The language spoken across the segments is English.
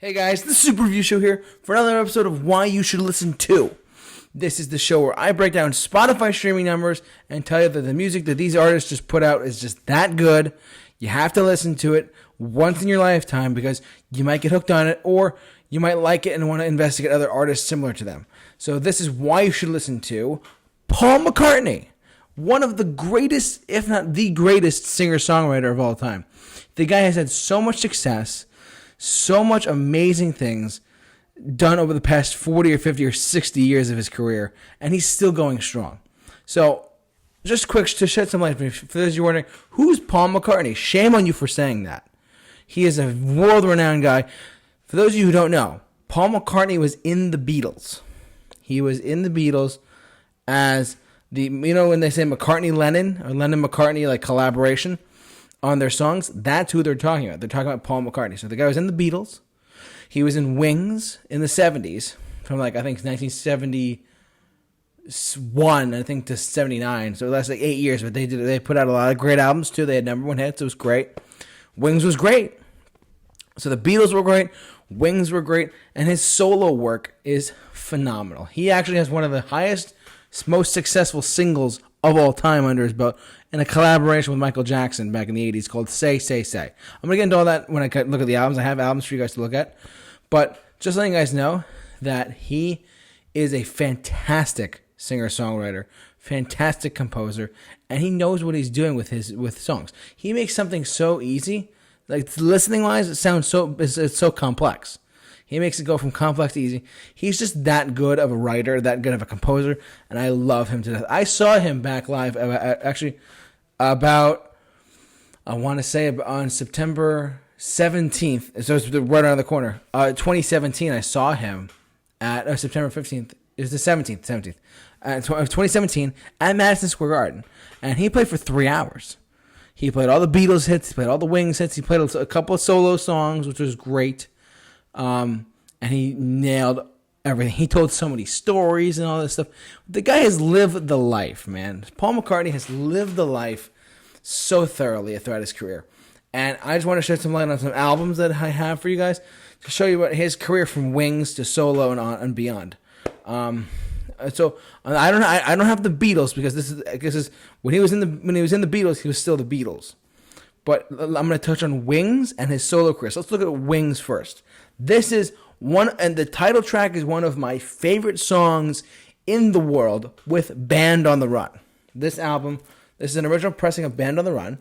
Hey guys, the Super Review Show here for another episode of Why You Should Listen To. This is the show where I break down Spotify streaming numbers and tell you that the music that these artists just put out is just that good. You have to listen to it once in your lifetime because you might get hooked on it or you might like it and want to investigate other artists similar to them. So this is why you should listen to Paul McCartney, one of the greatest, if not the greatest singer-songwriter of all time. The guy has had so much success, so much amazing things done over the past 40 or 50 or 60 years of his career, and he's still going strong. So, just quick to shed some light, for those of you wondering, who's Paul McCartney? Shame on you for saying that. He is a world-renowned guy. For those of you who don't know, Paul McCartney was in the Beatles. He was in the Beatles as when they say McCartney-Lennon, or Lennon-McCartney, like collaboration on their songs, that's who they're talking about. They're talking about Paul McCartney. So the guy was in the Beatles. He was in Wings in the 70s, from I think 1971, I think, to 79. So that's 8 years. But they put out a lot of great albums too. They had number one hits. It was great. Wings was great. So the Beatles were great. Wings were great. And his solo work is phenomenal. He actually has one of the highest, most successful singles of all time under his belt, in a collaboration with Michael Jackson back in the 80s called Say, Say, Say. I'm going to get into all that when I look at the albums. I have albums for you guys to look at. But just letting you guys know that he is a fantastic singer-songwriter, fantastic composer, and he knows what he's doing with songs. He makes something so easy. Like, listening-wise, it sounds it's so complex. He makes it go from complex to easy. He's just that good of a writer, that good of a composer, and I love him to death. I saw him back live, actually, about, I want to say, on September 17th. So it's right around the corner. 2017, I saw him at September 15th. It was the 17th. 2017 at Madison Square Garden. And he played for 3 hours. He played all the Beatles hits. He played all the Wings hits. He played a couple of solo songs, which was great. And he nailed everything. He told so many stories and all this stuff. The guy has lived the life, man. Paul McCartney has lived the life so thoroughly throughout his career. And I just want to shed some light on some albums that I have for you guys to show you what his career from Wings to solo and on and beyond. So I don't have the Beatles because this is when he was in the Beatles, he was still the Beatles. But I'm going to touch on Wings and his solo career. So let's look at Wings first. This is and the title track is one of my favorite songs in the world with Band on the Run. This album, this is an original pressing of Band on the Run,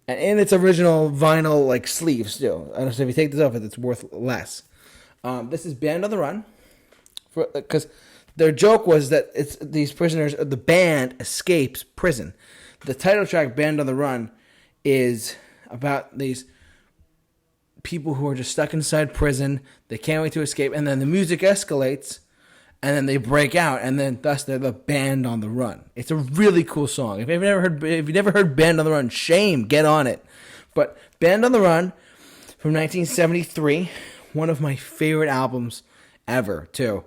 and in its original vinyl sleeves still. I don't know if you take this off, it's worth less. This is Band on the Run, because their joke was that it's these prisoners, the band escapes prison. The title track, Band on the Run, is about these people who are just stuck inside prison. They can't wait to escape, and then the music escalates, and then they break out, and then thus they're the band on the run. It's a really cool song. If you've never heard Band on the Run, shame, get on it. But Band on the Run from 1973, one of my favorite albums ever too.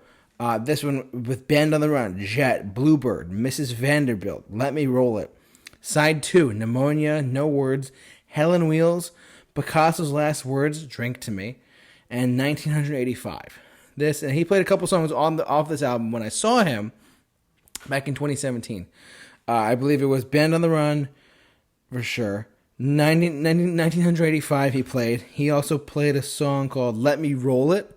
This one with Band on the Run, Jet, Bluebird, Mrs. Vanderbilt, Let Me Roll It. Side 2, Pneumonia, No Words, Hell on Wheels, Picasso's Last Words, Drink to Me, and 1985. And he played a couple songs off this album when I saw him back in 2017. I believe it was Band on the Run, for sure. 1985 he played. He also played a song called Let Me Roll It,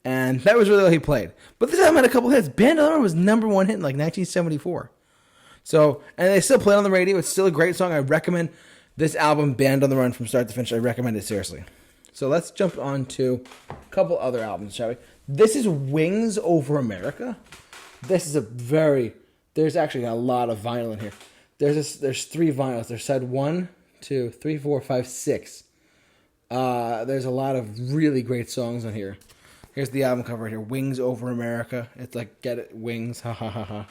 and that was really all he played. But this album had a couple hits. Band on the Run was number one hit in 1974. So, and they still play it on the radio. It's still a great song. I recommend this album, Band on the Run, from start to finish. I recommend it seriously. So let's jump on to a couple other albums, shall we? This is Wings Over America. This is there's actually a lot of vinyl in here. There's 3 vinyls. There's side 1, 2, 3, 4, 5, 6. There's a lot of really great songs on here. Here's the album cover right here, Wings Over America. It's like, get it, Wings, ha ha ha ha.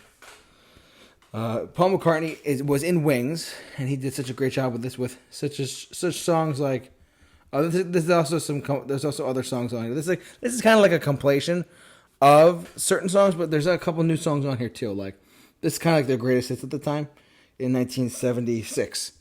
Paul McCartney was in Wings, and he did such a great job with this, with such songs like. There's also other songs on here. This is kind of like a compilation of certain songs, but there's a couple new songs on here too. Like this is kind of like their greatest hits at the time in 1976.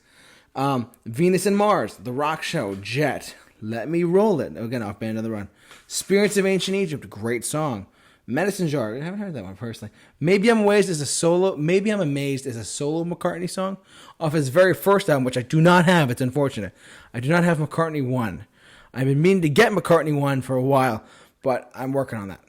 Venus and Mars, The Rock Show, Jet, Let Me Roll It. Again, off Band on the Run. Spirits of Ancient Egypt. Great song. Medicine Jar. I haven't heard that one personally. Maybe I'm Amazed is a solo McCartney song off his very first album, which I do not have. It's unfortunate. I do not have McCartney 1. I've been meaning to get McCartney 1 for a while, but I'm working on that.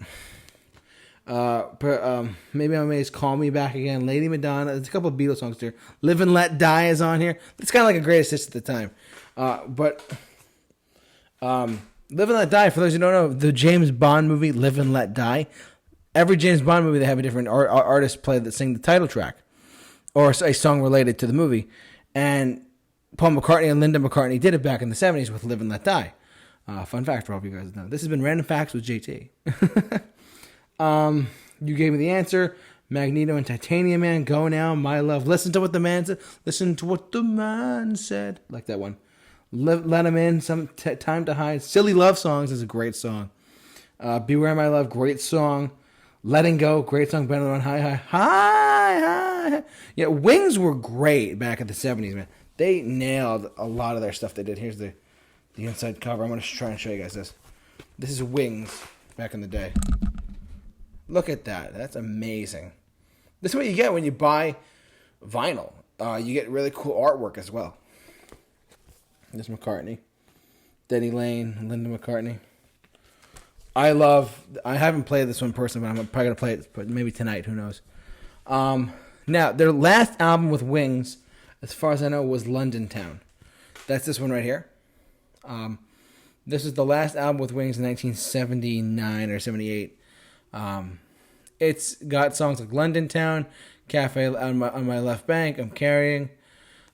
Maybe I'm Amazed, Call Me Back Again, Lady Madonna. There's a couple of Beatles songs there. Live and Let Die is on here. It's kind of like a greatest hits at the time. Live and Let Die, for those who don't know, the James Bond movie, Live and Let Die. Every James Bond movie, they have a different artist play that sing the title track or a song related to the movie. And Paul McCartney and Linda McCartney did it back in the 70s with Live and Let Die. Fun fact for all of you guys know. This has been Random Facts with JT. You gave me the answer. Magneto and Titanium Man, Go Now, My Love. Listen to what the man said. Listen to what the man said. Like that one. Let Him In, Time to Hide. Silly Love Songs is a great song. Beware My Love, great song. Letting Go, great song. Better Than High, High, High, High. Yeah, Wings were great back in the 70s, man. They nailed a lot of their stuff they did. Here's the inside cover. I'm going to try and show you guys this. This is Wings back in the day. Look at that. That's amazing. This is what you get when you buy vinyl. You get really cool artwork as well. There's McCartney. Denny Lane, Linda McCartney. I haven't played this one personally, but I'm probably going to play it maybe tonight. Who knows? Now, their last album with Wings, as far as I know, was London Town. That's this one right here. This is the last album with Wings in 1979 or 78. It's got songs like London Town, Cafe on my Left Bank, I'm Carrying.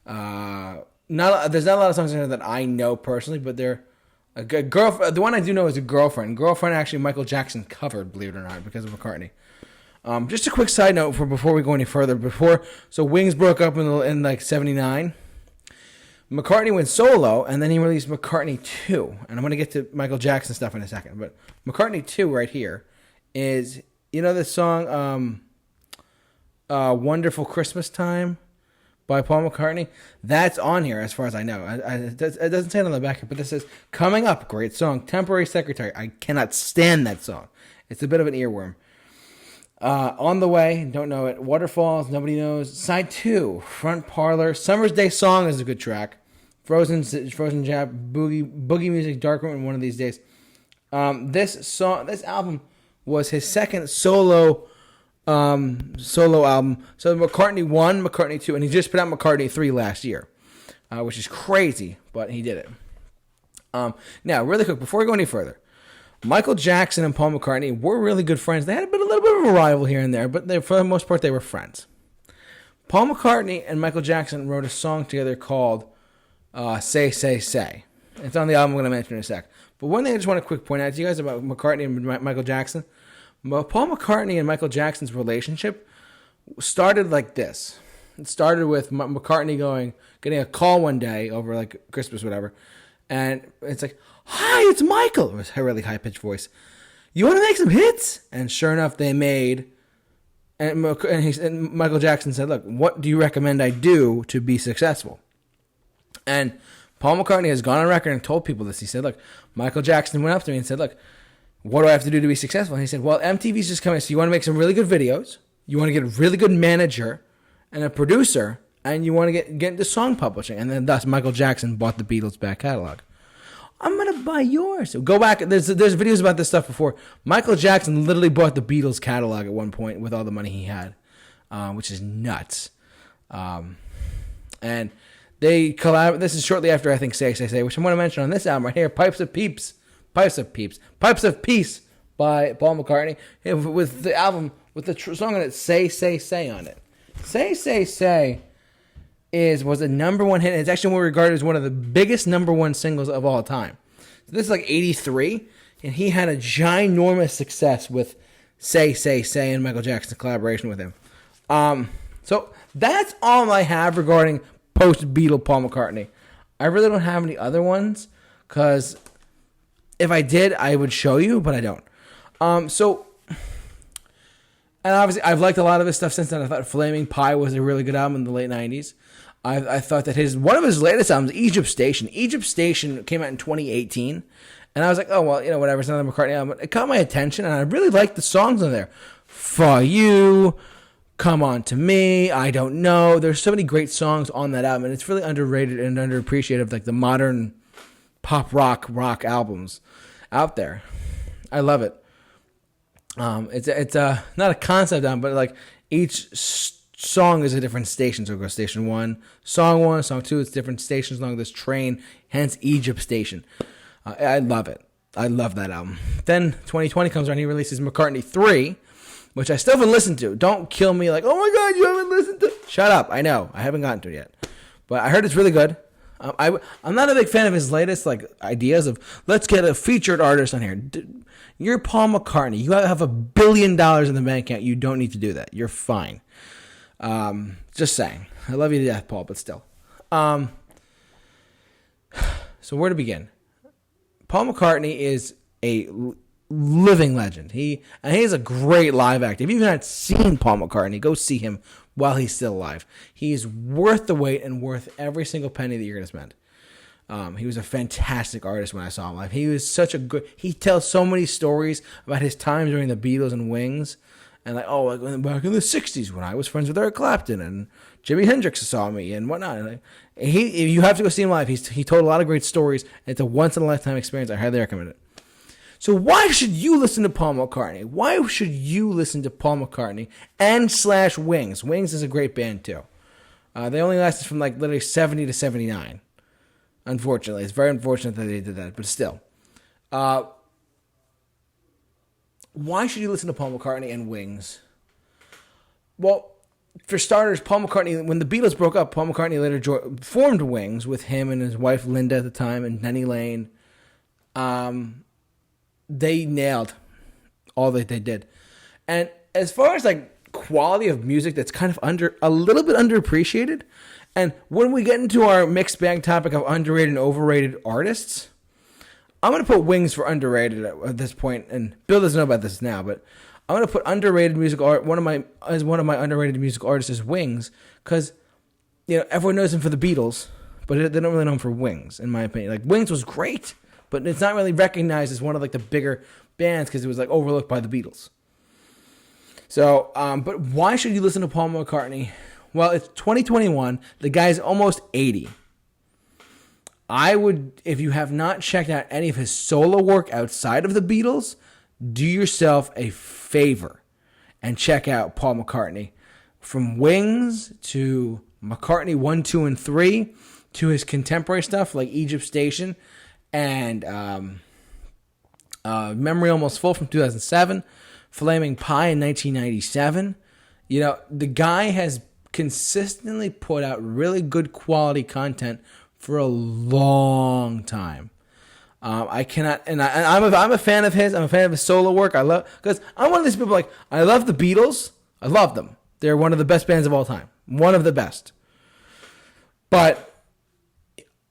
There's not a lot of songs in here that I know personally, but they're a good girl. The one I do know is a Girlfriend. Girlfriend, actually, Michael Jackson covered, believe it or not, because of McCartney. Just a quick side note before we go any further. So Wings broke up in like 79. McCartney went solo, and then he released McCartney II. And I'm going to get to Michael Jackson stuff in a second. But McCartney II right here is, you know this song, Wonderful Christmas Time by Paul McCartney? That's on here as far as I know. It doesn't say it on the back, but this says, Coming Up, great song. Temporary Secretary. I cannot stand that song. It's a bit of an earworm. On the Way, don't know it. Waterfalls, nobody knows. Side 2, Front Parlor. Summer's Day Song is a good track. Frozen Jab, Boogie Music, Dark Room, and One of These Days. This album was his second solo album. So McCartney 1, McCartney 2, and he just put out McCartney 3 last year, which is crazy, but he did it. Now, really quick, before we go any further, Michael Jackson and Paul McCartney were really good friends. They had a little bit of a rival here and there, but for the most part, they were friends. Paul McCartney and Michael Jackson wrote a song together called Say, Say, Say. It's on the album I'm going to mention in a sec. But one thing I just want to quick point out to you guys about McCartney and Michael Jackson, Paul McCartney and Michael Jackson's relationship started like this. It started with McCartney getting a call one day over like Christmas, whatever, and it's like, "Hi, it's Michael." It was a really high-pitched voice. "You want to make some hits?" And sure enough, they made. And Michael Jackson said, "Look, what do you recommend I do to be successful?" And Paul McCartney has gone on record and told people this. He said, "Look, Michael Jackson went up to me and said, 'Look, what do I have to do to be successful?' And he said, 'Well, MTV's just coming, so you want to make some really good videos, you want to get a really good manager and a producer, and you want to get into song publishing.' And then thus Michael Jackson bought the Beatles' back catalog. I'm going to buy yours." So go back. There's videos about this stuff before. Michael Jackson literally bought the Beatles' catalog at one point with all the money he had, which is nuts. And they collaborated. This is shortly after, I think, Say, Say, Say, which I'm going to mention on this album right here, Pipes of Peace by Paul McCartney, with the album, with the song on it, Say, Say, Say on it. Say, Say, Say was a number one hit. It's actually regarded as one of the biggest number one singles of all time. So this is like 83, and he had a ginormous success with Say, Say, Say and Michael Jackson's collaboration with him. So that's all I have regarding post-Beatle Paul McCartney. I really don't have any other ones, because if I did, I would show you, but I don't. And obviously, I've liked a lot of his stuff since then. I thought Flaming Pie was a really good album in the late 90s. I thought that one of his latest albums, Egypt Station came out in 2018, and I was like, oh well, whatever, it's another McCartney album. It caught my attention, and I really liked the songs on there. For You, Come On to Me, I Don't Know. There's so many great songs on that album, and it's really underrated and underappreciated, like the modern pop rock albums out there. I love it. It's not a concept album, but like each song is a different station. So it goes station 1, song 2. It's different stations along this train. Hence Egypt Station. I love it. I love that album. Then 2020 comes around. He releases McCartney III, which I still haven't listened to. Don't kill me like, oh my God, you haven't listened to. Shut up. I know. I haven't gotten to it yet, but I heard it's really good. I'm not a big fan of his latest ideas of let's get a featured artist on here. You're Paul McCartney. You have $1 billion in the bank account. You don't need to do that. You're fine. Just saying. I love you to death, Paul, but still. So where to begin? Paul McCartney is a living legend. He's a great live actor. If you've not seen Paul McCartney, go see him while he's still alive. He's worth the wait and worth every single penny that you're going to spend. He was a fantastic artist when I saw him live. He was he tells so many stories about his time during the Beatles and Wings. And back in the 60s when I was friends with Eric Clapton and Jimi Hendrix saw me and whatnot. And you have to go see him live. He told a lot of great stories. It's a once-in-a-lifetime experience. I highly recommend it. So why should you listen to Paul McCartney? Why should you listen to Paul McCartney and / Wings? Wings is a great band too. They only lasted from literally 70 to 79. Unfortunately, it's very unfortunate that they did that, but still. Why should you listen to Paul McCartney and Wings? Well, for starters, Paul McCartney, when the Beatles broke up, Paul McCartney later formed Wings with him and his wife Linda at the time and Denny Lane. They nailed all that they did. And as far as quality of music that's kind of a little bit underappreciated, and when we get into our mixed bag topic of underrated and overrated artists, I'm going to put Wings for underrated at this point, and Bill doesn't know about this now, but I'm going to put underrated music art. One of my underrated music artists is Wings, because everyone knows him for the Beatles, but they don't really know him for Wings, in my opinion. Wings was great, but it's not really recognized as one of the bigger bands because it was overlooked by the Beatles. So, but why should you listen to Paul McCartney? Well, it's 2021. The guy's almost 80. I would, if you have not checked out any of his solo work outside of the Beatles, do yourself a favor and check out Paul McCartney. From Wings to McCartney 1, 2, and 3 to his contemporary stuff like Egypt Station and Memory Almost Full from 2007, Flaming Pie in 1997. The guy has consistently put out really good quality content for a long time. I cannot, and I'm a fan of his. I'm a fan of his solo work. Because I'm one of these people I love the Beatles. I love them. They're one of the best bands of all time. One of the best. But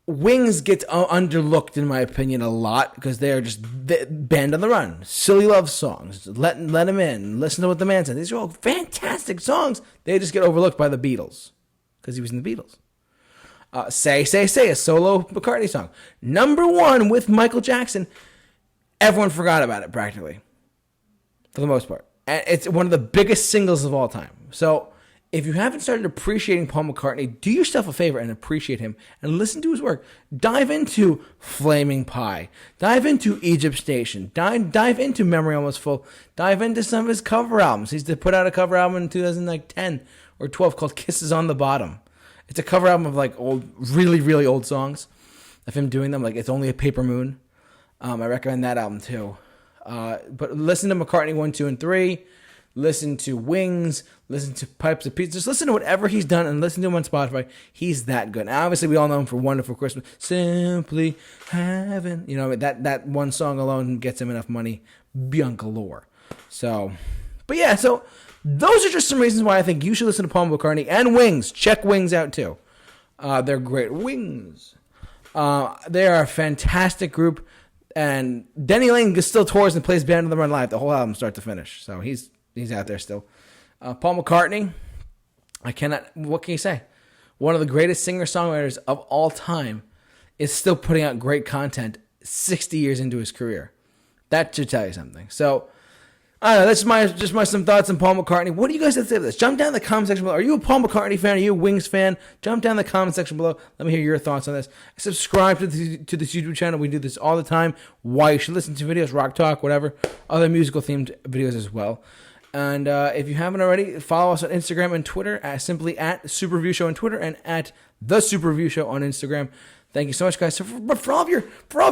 Wings gets underlooked, in my opinion, a lot because they are just band on the run. Silly love songs. Let Him In. Listen to What the Man Said. These are all fantastic songs. They just get overlooked by the Beatles because he was in the Beatles. Say, a solo McCartney song. Number 1 with Michael Jackson. Everyone forgot about it practically. For the most part. And it's one of the biggest singles of all time. So if you haven't started appreciating Paul McCartney, do yourself a favor and appreciate him and listen to his work. Dive into Flaming Pie. Dive into Egypt Station. Dive into Memory Almost Full. Dive into some of his cover albums. He's put out a cover album in 2010 or 12 called Kisses on the Bottom. It's a cover album of old, really, really old songs of him doing them. It's Only a Paper Moon. I recommend that album too. But listen to McCartney 1, 2, and 3. Listen to Wings. Listen to Pipes of Peace. Just listen to whatever he's done and listen to him on Spotify. He's that good. And obviously, we all know him for Wonderful Christmas. Simply Heaven. That one song alone gets him enough money. Beyond galore. So, but yeah, so those are just some reasons why I think you should listen to Paul McCartney and Wings. Check Wings out too. They're great. Wings. They are a fantastic group. And Denny Lane still tours and plays Band on the Run live the whole album start to finish. So he's out there still. Paul McCartney, what can you say? one of the greatest singer-songwriters of all time, is still putting out great content 60 years into his career. That should tell you something. So, I don't know. That's just my some thoughts on Paul McCartney. What do you guys have to say about this? Jump down in the comment section below. Are you a Paul McCartney fan? Are you a Wings fan? Jump down in the comment section below. Let me hear your thoughts on this. Subscribe to this YouTube channel. We do this all the time. Why you should listen to videos, rock talk, whatever. Other musical themed videos as well. And if you haven't already, follow us on Instagram and Twitter simply at Super Review Show on Twitter and at the Super Review Show on Instagram. Thank you so much, guys. So for all of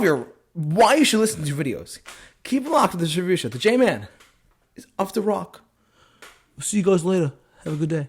your why you should listen to videos, keep it locked with the Super Review Show. The J-Man is off the rock. We'll see you guys later. Have a good day.